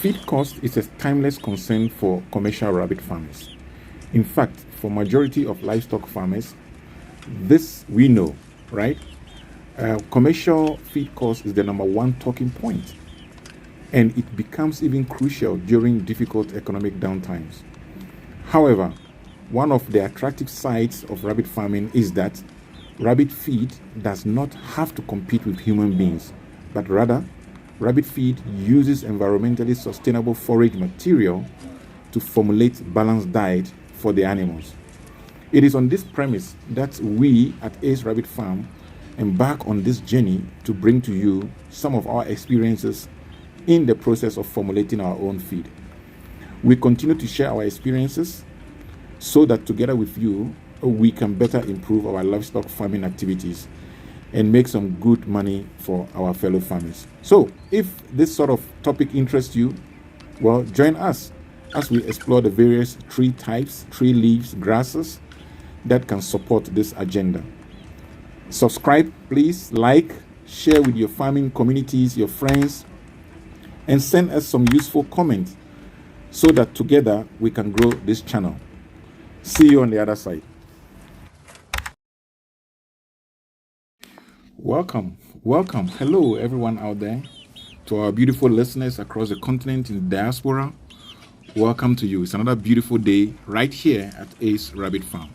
Feed cost is a timeless concern for commercial rabbit farmers. In fact, for majority of livestock farmers, this we know, right? Commercial feed cost is the number one talking point, and it becomes even crucial during difficult economic downtimes. However, one of the attractive sides of rabbit farming is that rabbit feed does not have to compete with human beings, but rather, rabbit feed uses environmentally sustainable forage material to formulate balanced diet for the animals. It is on this premise that we at Ace Rabbit Farm embark on this journey to bring to you some of our experiences in the process of formulating our own feed. We continue to share our experiences so that together with you, we can better improve our livestock farming activities and make some good money for our fellow farmers. So if this sort of topic interests you, well, join us as we explore the various tree types, tree leaves, grasses that can support this agenda. Subscribe, please, like, share with your farming communities, your friends, and send us some useful comments so that together we can grow this channel. See you on the other side. Welcome. Hello, everyone out there. To our beautiful listeners across the continent in the diaspora, welcome to you. It's another beautiful day right here at Ace Rabbit Farm.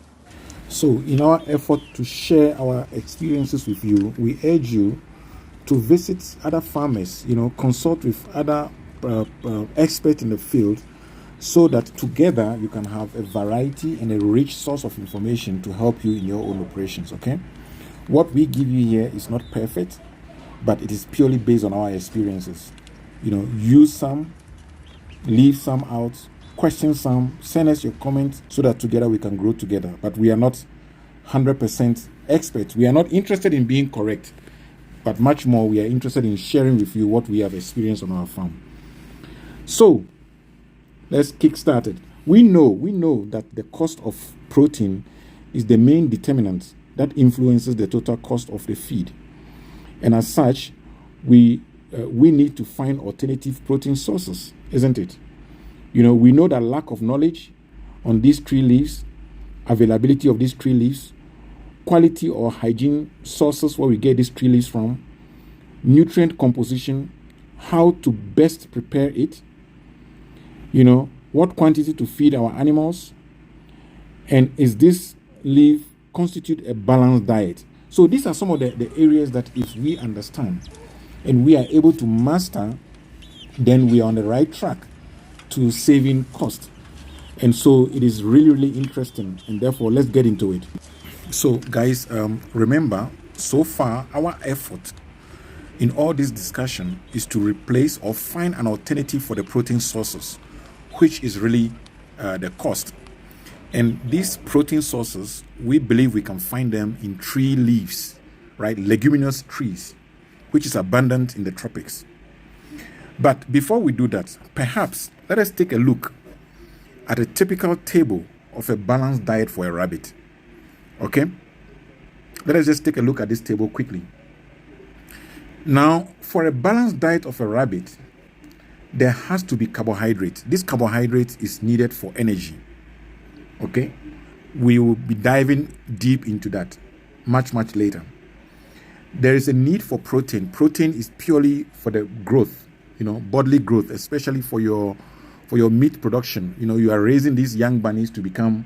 So, in our effort to share our experiences with you, we urge you to visit other farmers, consult with other experts in the field so that together you can have a variety and a rich source of information to help you in your own operations, okay? What we give you here is not perfect, but it is purely based on our experiences. Use some, leave some out, question some, send us your comments so that together we can grow together. But we are not 100% experts. We are not interested in being correct, but much more we are interested in sharing with you what we have experienced on our farm. So let's kick started. We know that the cost of protein is the main determinant that influences the total cost of the feed. And as such, we need to find alternative protein sources, isn't it? We know that lack of knowledge on these tree leaves, availability of these tree leaves, quality or hygiene sources where we get these tree leaves from, nutrient composition, how to best prepare it, what quantity to feed our animals, and is this leaf constitute a balanced diet. So these are some of the areas that if we understand and we are able to master, then we are on the right track to saving cost. And so it is really, really interesting, and therefore let's get into it. So guys, remember, so far our effort in all this discussion is to replace or find an alternative for the protein sources, which is really the cost. And these protein sources, we believe we can find them in tree leaves, right? Leguminous trees, which is abundant in the tropics. But before we do that, perhaps let us take a look at a typical table of a balanced diet for a rabbit. Okay? Let us just take a look at this table quickly. Now, for a balanced diet of a rabbit, there has to be carbohydrate. This carbohydrate is needed for energy. Okay, we will be diving deep into that much later. There is a need for protein. Protein is purely for the growth, bodily growth, especially for your meat production. You are raising these young bunnies to become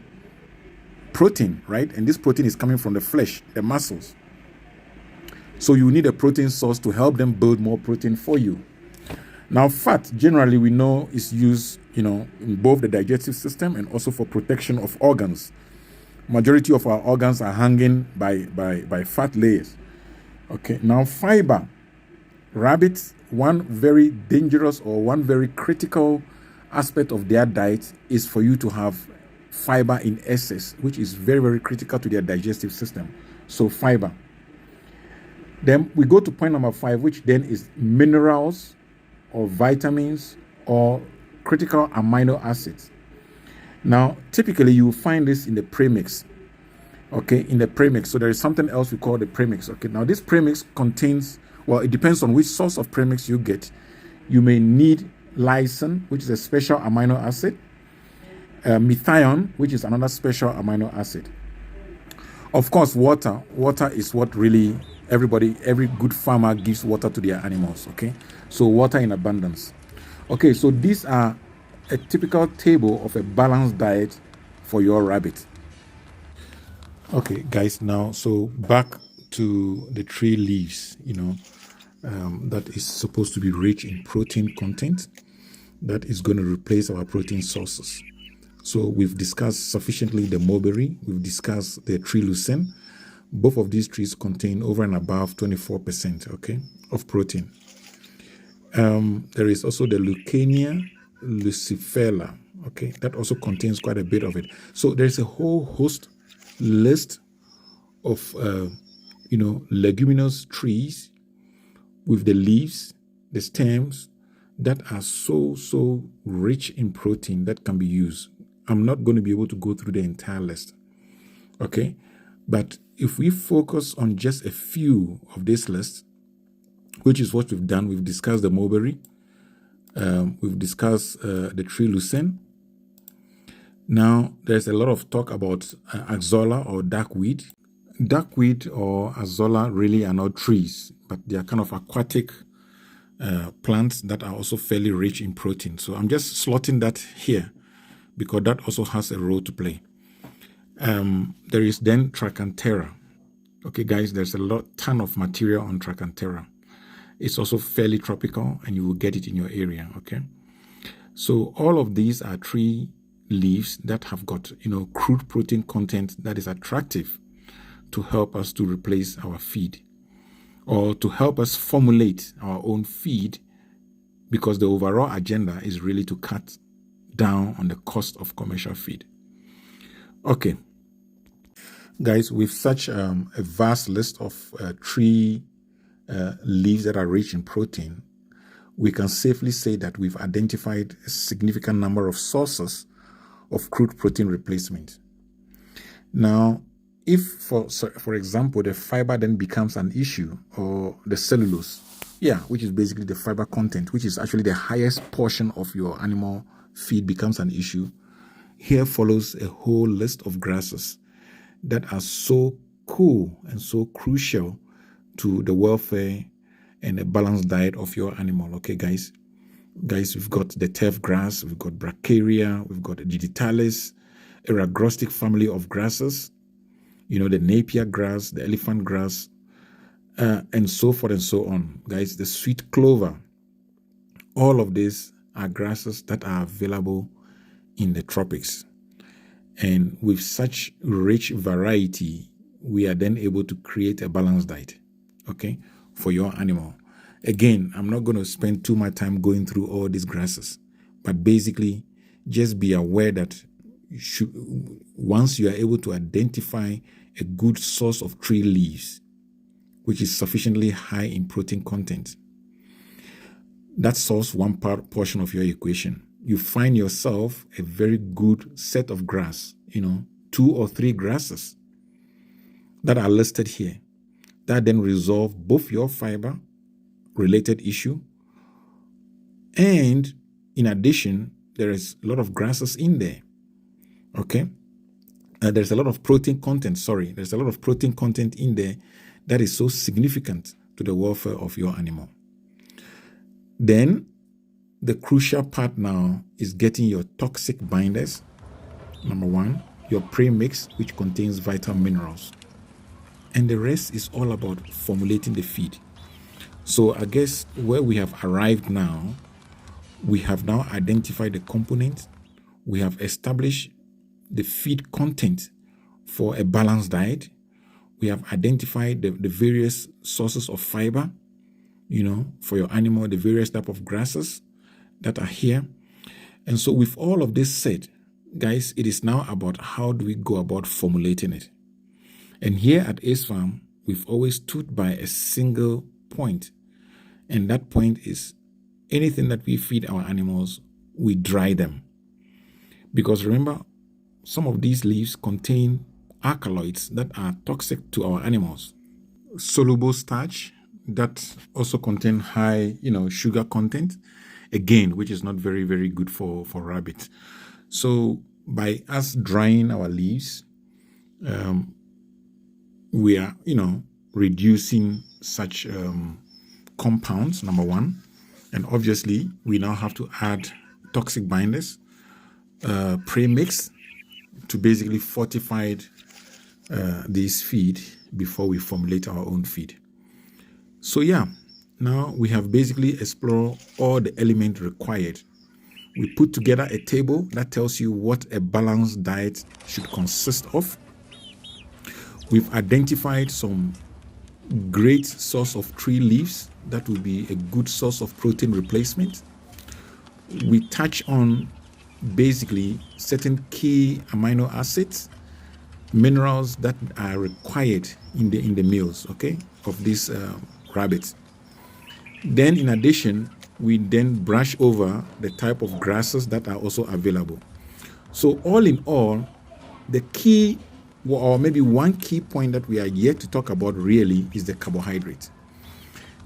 protein, right? And this protein is coming from the flesh, the muscles. So you need a protein source to help them build more protein for you. Now, fat, generally, we know is used, in both the digestive system and also for protection of organs. Majority of our organs are hanging by fat layers. Okay, now fiber. Rabbits, one very dangerous or one very critical aspect of their diet is for you to have fiber in excess, which is very, very critical to their digestive system. So fiber. Then we go to point number 5, which then is minerals or vitamins or critical amino acids. Now, typically you will find this in the premix. Okay, in the premix. So there is something else we call the premix. Okay, now this premix contains, well, it depends on which source of premix you get. You may need lysine, which is a special amino acid, methionine, which is another special amino acid. Of course, water. Water is what really every good farmer gives water to their animals. Okay, so water in abundance. Okay, so these are a typical table of a balanced diet for your rabbit. Okay, guys, now so back to the tree leaves, that is supposed to be rich in protein content that is going to replace our protein sources. So we've discussed sufficiently the mulberry, we've discussed the Tree Lucerne. Both of these trees contain over and above 24%, okay, of protein. There is also the Leucaena lucifera, okay, that also contains quite a bit of it. So there's a whole host list of leguminous trees with the leaves, the stems that are so rich in protein that can be used. I'm not going to be able to go through the entire list, okay? But if we focus on just a few of this list, which is what we've done, we've discussed the mulberry, we've discussed the Tree Lucerne. Now, there's a lot of talk about axola or duckweed. Duckweed or axola really are not trees, but they are kind of aquatic plants that are also fairly rich in protein. So I'm just slotting that here because that also has a role to play. There is then Trichanthera. Okay, guys, there's a ton of material on Trichanthera. It's also fairly tropical and you will get it in your area, okay? So all of these are tree leaves that have got, crude protein content that is attractive to help us to replace our feed or to help us formulate our own feed, because the overall agenda is really to cut down on the cost of commercial feed. Okay, guys, with such a vast list of tree leaves that are rich in protein, we can safely say that we've identified a significant number of sources of crude protein replacement. Now, if, for example, the fiber then becomes an issue, or the cellulose, which is basically the fiber content, which is actually the highest portion of your animal feed, becomes an issue, here follows a whole list of grasses that are so cool and so crucial to the welfare and a balanced diet of your animal. Okay, guys, we've got the turf grass, we've got bracharia, we've got digitalis, a rhagrostic family of grasses, the napier grass, the elephant grass, and so forth and so on. Guys, the sweet clover, all of these are grasses that are available in the tropics. And with such rich variety, we are then able to create a balanced diet, okay, for your animal. Again, I'm not going to spend too much time going through all these grasses, but basically just be aware that once you are able to identify a good source of tree leaves, which is sufficiently high in protein content, that solves one portion of your equation. You find yourself a very good set of grass, 2 or 3 grasses that are listed here, that then resolve both your fiber related issue, and in addition, there is a lot of grasses in there, okay? There's a lot of protein content, there's a lot of protein content in there that is so significant to the welfare of your animal. Then, the crucial part now is getting your toxic binders. Number 1, your premix, which contains vital minerals. And the rest is all about formulating the feed. So I guess where we have arrived now, we have now identified the components, we have established the feed content for a balanced diet, we have identified the various sources of fiber, for your animal, the various type of grasses that are here. And so with all of this said, guys, it is now about how do we go about formulating it. And here at Ace Farm, we've always stood by a single point. And that point is anything that we feed our animals, we dry them. Because remember, some of these leaves contain alkaloids that are toxic to our animals. Soluble starch that also contain high, sugar content. again, which is not very, very good for rabbits. So by us drying our leaves, we are, reducing such compounds, number one. And obviously, we now have to add toxic binders, pre-mix, to basically fortify this feed before we formulate our own feed. So yeah, now we have basically explored all the elements required. We put together a table that tells you what a balanced diet should consist of. We've identified some great source of tree leaves that will be a good source of protein replacement. We touch on basically certain key amino acids, minerals that are required in the meals, okay, of these rabbits. Then in addition, we then brush over the type of grasses that are also available. So all in all, the key, or maybe one key point that we are yet to talk about really, is the carbohydrate.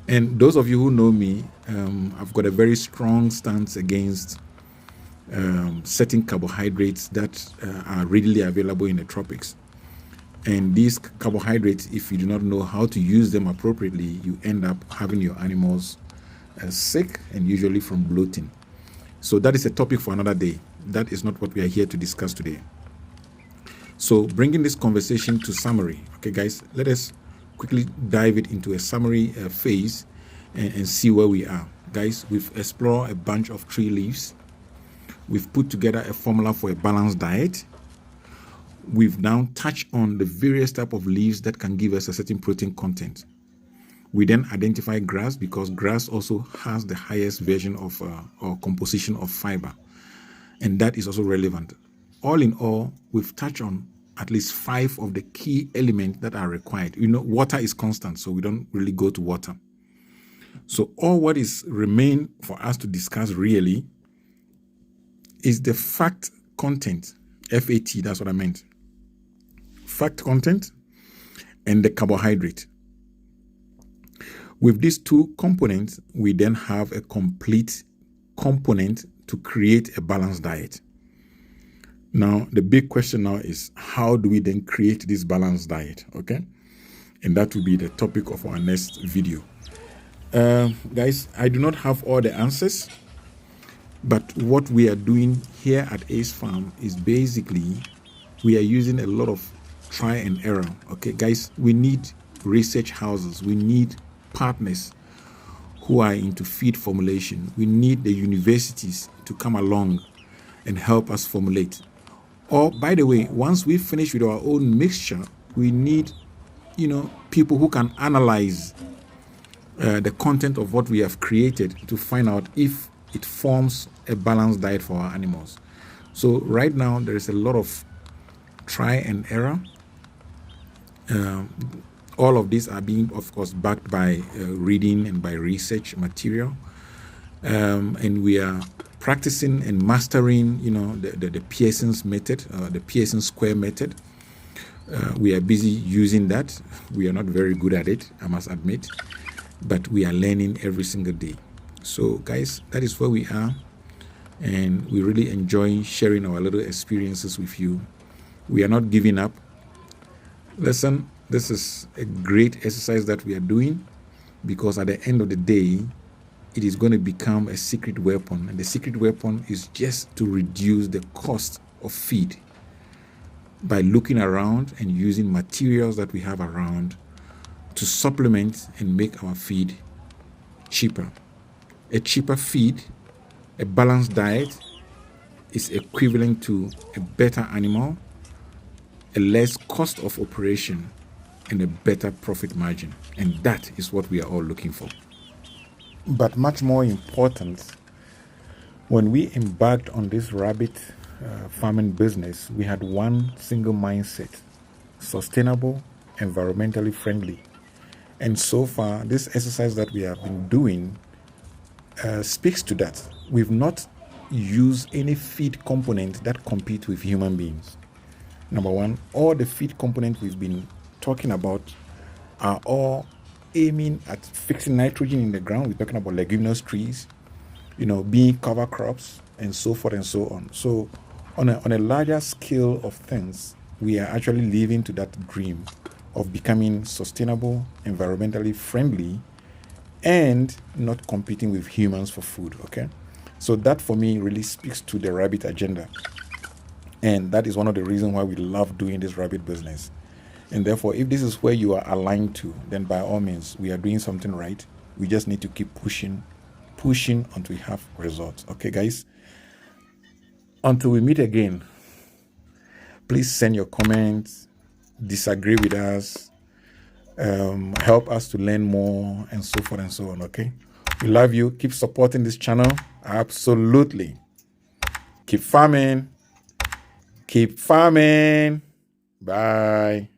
And those of you who know me, I've got a very strong stance against certain carbohydrates that are readily available in the tropics. And these carbohydrates, if you do not know how to use them appropriately, you end up having your animals sick, and usually from bloating. So that is a topic for another day. That is not what we are here to discuss today. So bringing this conversation to summary, okay guys, let us quickly dive it into a summary phase and see where we are. Guys, we've explored a bunch of tree leaves. We've put together a formula for a balanced diet. We've now touched on the various type of leaves that can give us a certain protein content. We then identify grass, because grass also has the highest version of or composition of fiber, and that is also relevant. All in all, we've touched on at least 5 of the key elements that are required. Water is constant, so we don't really go to water. So all what is remain for us to discuss really is the fat content, FAT, that's what I meant. Fat content and the carbohydrate. With these 2 components, we then have a complete component to create a balanced diet. Now, the big question now is, how do we then create this balanced diet? Okay, and that will be the topic of our next video. Guys, I do not have all the answers, but what we are doing here at Ace Farm is basically we are using a lot of try and error. Okay, guys, we need research houses, we need partners who are into feed formulation. We need the universities to come along and help us formulate. Or, by the way, once we finish with our own mixture, we need, people who can analyze the content of what we have created to find out if it forms a balanced diet for our animals. So right now, there is a lot of try and error. All of these are being, of course, backed by reading and by research material. And we are practicing and mastering, the Pearson's method, the Pearson square method. We are busy using that. We are not very good at it, I must admit, but we are learning every single day. So, guys, that is where we are, and we really enjoy sharing our little experiences with you. We are not giving up. Listen, this is a great exercise that we are doing, because at the end of the day, it is going to become a secret weapon. And the secret weapon is just to reduce the cost of feed by looking around and using materials that we have around to supplement and make our feed cheaper. A cheaper feed, a balanced diet, is equivalent to a better animal, a less cost of operation, and a better profit margin. And that is what we are all looking for. But much more important, when we embarked on this rabbit farming business, we had one single mindset: sustainable, environmentally friendly. And so far, this exercise that we have been doing speaks to that. We've not used any feed component that compete with human beings. Number one, all the feed components we've been talking about are all aiming at fixing nitrogen in the ground. We're talking about leguminous trees. being cover crops and so forth and so on. So on a larger scale of things, we are actually living to that dream of becoming sustainable, environmentally friendly, and not competing with humans for food. Okay, so that for me really speaks to the rabbit agenda, and that is one of the reasons why we love doing this rabbit business. And therefore, if this is where you are aligned to, then by all means, we are doing something right. We just need to keep pushing until we have results. Okay, guys? Until we meet again, please send your comments, disagree with us, help us to learn more, and so forth and so on. Okay? We love you. Keep supporting this channel. Absolutely. Keep farming. Keep farming. Bye.